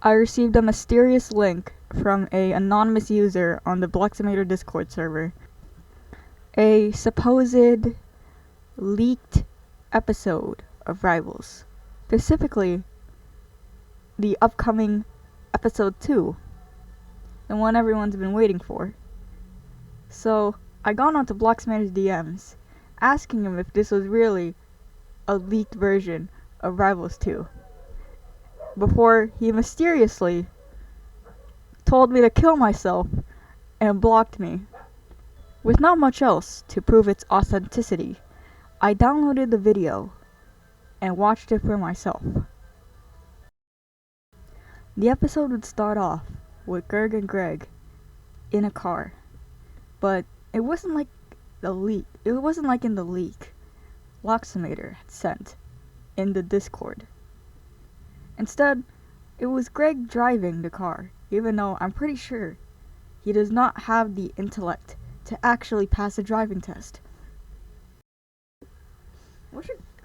I received a mysterious link from an anonymous user on the Bloximator Discord server. A supposed leaked episode of Rivals. Specifically, the upcoming episode 2. The one everyone's been waiting for. So, I got onto Bloximator's DMs, asking him if this was really a leaked version of Rivals 2. Before he mysteriously told me to kill myself and blocked me. With not much else to prove its authenticity, I downloaded the video and watched it for myself. The episode would start off with Gerg and Greg in a car, but it wasn't like the leak. It wasn't like in the leak Bloximator had sent in the Discord. Instead, it was Greg driving the car, even though I'm pretty sure he does not have the intellect to actually pass a driving test.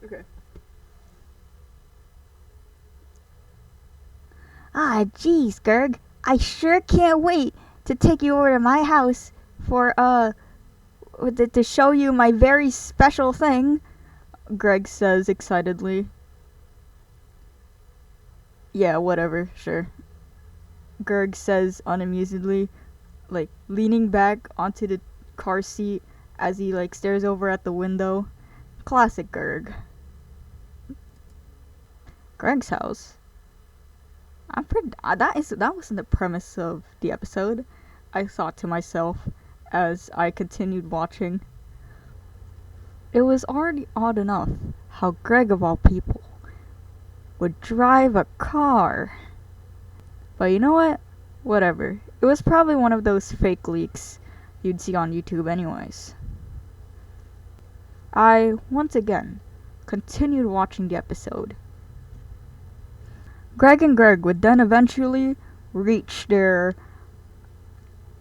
Okay. Ah, geez, Gerg. I sure can't wait to take you over to my house for, to show you my very special thing, Greg says excitedly. Yeah, whatever, sure. Gerg says unamusedly, like leaning back onto the car seat as he like stares over at the window. Classic Gerg. Greg's house. That wasn't the premise of the episode, I thought to myself as I continued watching. It was already odd enough how Greg, of all people, would drive a car. But you know what? Whatever. It was probably one of those fake leaks you'd see on YouTube anyways. I, once again, continued watching the episode. Greg and Greg would then eventually reach their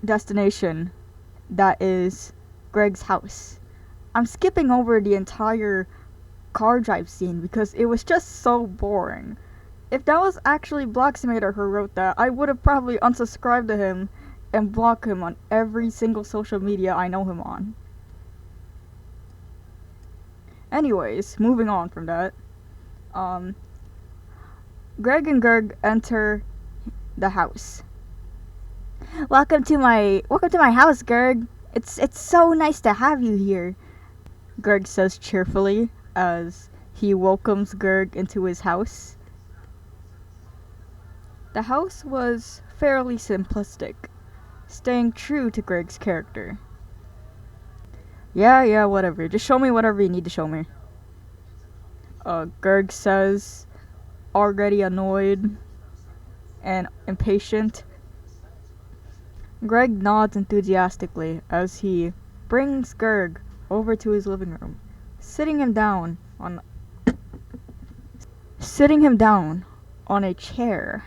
destination, that is Greg's house. I'm skipping over the entire car drive scene because it was just so boring. If that was actually Bloximator who wrote that, I would have probably unsubscribed to him and blocked him on every single social media I know him on. Anyways, moving on from that. Greg and Gerg enter the house. Welcome to my house, Gerg. It's so nice to have you here, Greg says cheerfully as he welcomes Gerg into his house. The house was fairly simplistic, staying true to Greg's character. Yeah, whatever. Just show me whatever you need to show me. Gerg says, already annoyed and impatient. Greg nods enthusiastically as he brings Gerg over to his living room, sitting him down on a chair.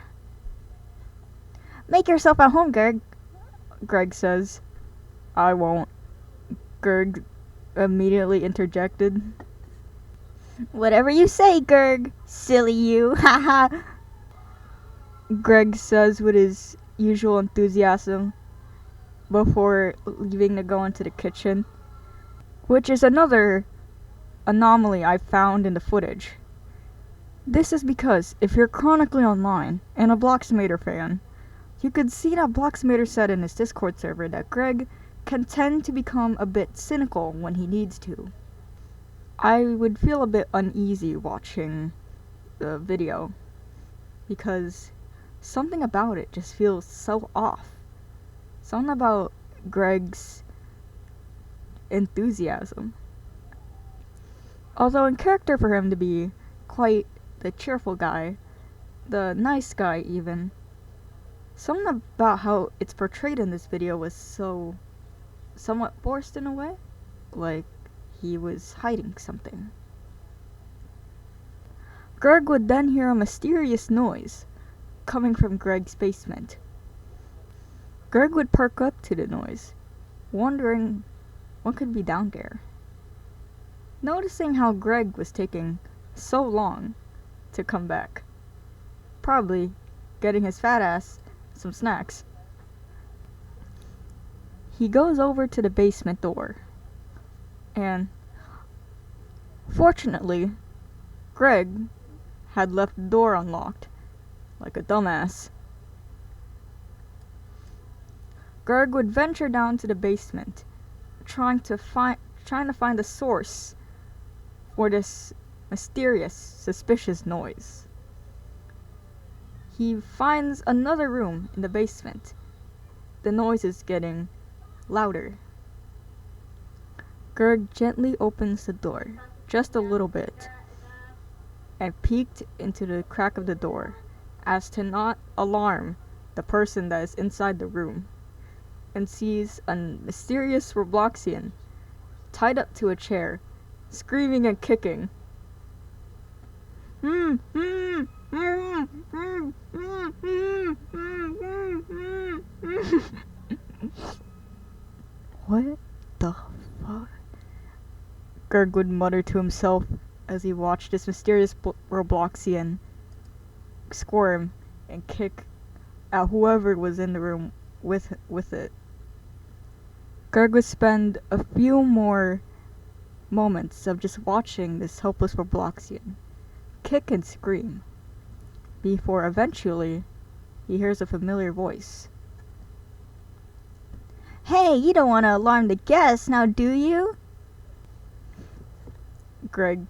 Make yourself at home, Gerg, Greg says. I won't, Gerg immediately interjected. Whatever you say, Gerg. Silly you, haha. Greg says with his usual enthusiasm before leaving to go into the kitchen, which is another anomaly I found in the footage. This is because if you're chronically online and a Bloximator fan, you could see that Bloximator said in his Discord server that Greg can tend to become a bit cynical when he needs to. I would feel a bit uneasy watching the video because something about it just feels so off. Something about Greg's enthusiasm. Although in character for him to be quite the cheerful guy, the nice guy even, something about how it's portrayed in this video was so somewhat forced in a way, like he was hiding something. Greg would then hear a mysterious noise coming from Greg's basement. Greg would perk up to the noise, wondering what could be down there. Noticing how Greg was taking so long to come back, probably getting his fat ass some snacks. He goes over to the basement door, and fortunately, Greg had left the door unlocked, like a dumbass. Greg would venture down to the basement, trying to find the source for this mysterious, suspicious noise. He finds another room in the basement. The noise is getting louder. Greg gently opens the door, just a little bit, and peeked into the crack of the door, as to not alarm the person that is inside the room, and sees a mysterious Robloxian tied up to a chair, screaming and kicking. What the fuck? Gerg would mutter to himself as he watched this mysterious Robloxian squirm and kick at whoever was in the room with it. Gerg would spend a few more moments of just watching this helpless Robloxian kick and scream before eventually he hears a familiar voice. Hey, you don't want to alarm the guests now, do you? Greg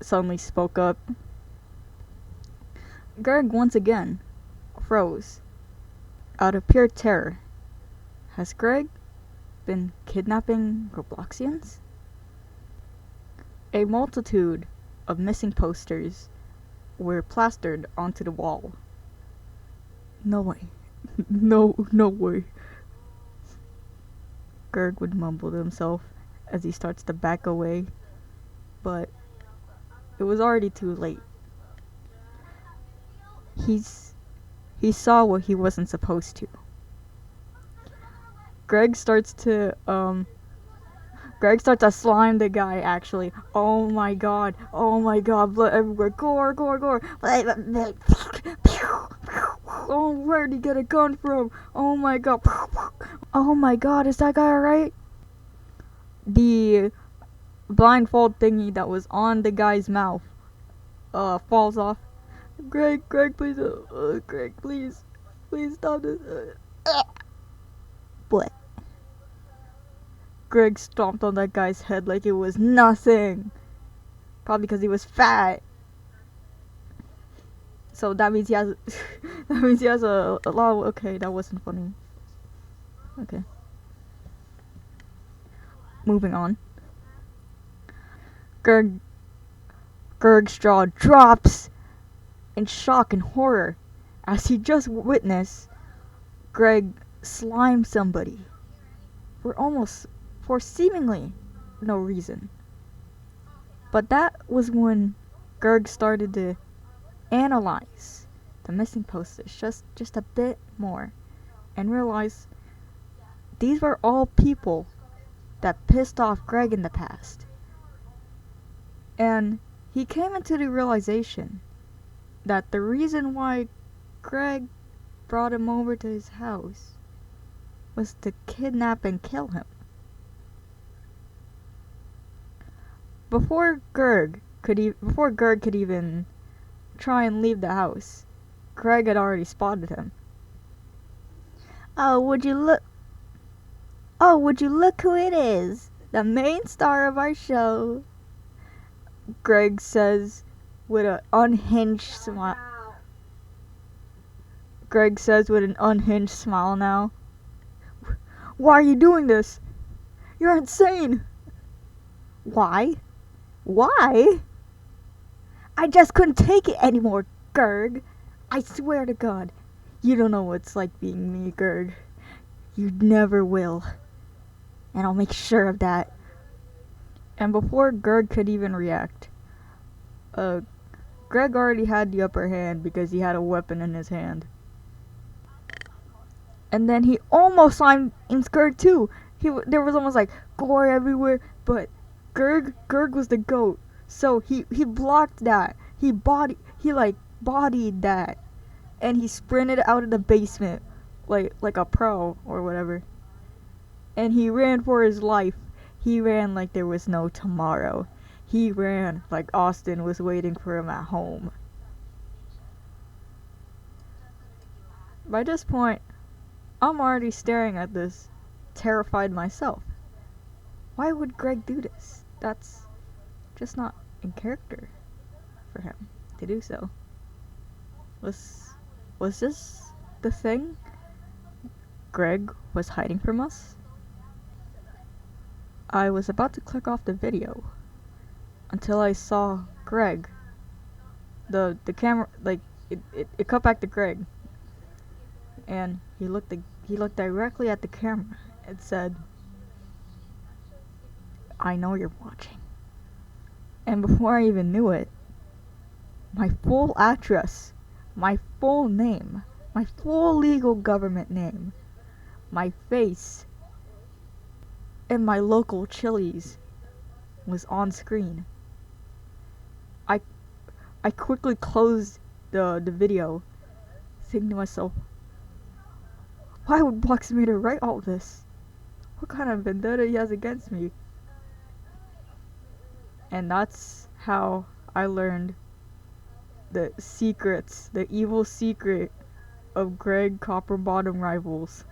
suddenly spoke up. Greg once again froze out of pure terror. Has Greg been kidnapping Robloxians? A multitude of missing posters were plastered onto the wall. No way. No way. Gerg would mumble to himself as he starts to back away, but it was already too late. He saw what he wasn't supposed to. Greg starts to slime the guy, actually. Oh my god, blood everywhere. Gore. Oh, where'd he get a gun from? Oh my god. Oh my god, is that guy alright? The blindfold thingy that was on the guy's mouth falls off. Greg, please, Greg, please stop this. What? Greg stomped on that guy's head like it was nothing. Probably because he was fat. So that means he has a lot of, okay, that wasn't funny. Okay. Moving on. Gerg's jaw drops in shock and horror as he just witnessed Greg slime somebody for seemingly no reason. But that was when Gerg started to analyze the missing posters just a bit more and realize these were all people that pissed off Greg in the past. And he came into the realization that the reason why Greg brought him over to his house was to kidnap and kill him. Before Gerg could even try and leave the house, Greg had already spotted him. Oh, would you look who it is? The main star of our show. Greg says with an unhinged smile. Greg says with an unhinged smile now. Why are you doing this? You're insane. Why? I just couldn't take it anymore, Gerg. I swear to God. You don't know what it's like being me, Gerg. You never will. And I'll make sure of that. And before Gerg could even react, Greg already had the upper hand because he had a weapon in his hand. And then he almost slimed Gerg too. There was almost like gore everywhere, but Gerg was the GOAT. So he blocked that. He bodied that. and he sprinted out of the basement like a pro or whatever. And he ran for his life. He ran like there was no tomorrow. He ran like Austin was waiting for him at home. By this point, I'm already staring at this, terrified myself. Why would Greg do this? That's just not in character for him to do so. Was this the thing Greg was hiding from us? I was about to click off the video until I saw Greg. The camera, like, it cut back to Greg, and he looked directly at the camera and said, "I know you're watching." And before I even knew it, my full address, my full name, my full legal government name, my face, and my local Chili's was on screen. I quickly closed the video, thinking to myself, why would Bloxmator write all this? What kind of vendetta he has against me? And that's how I learned the secrets, the evil secret of Greg Copperbottom Rivals.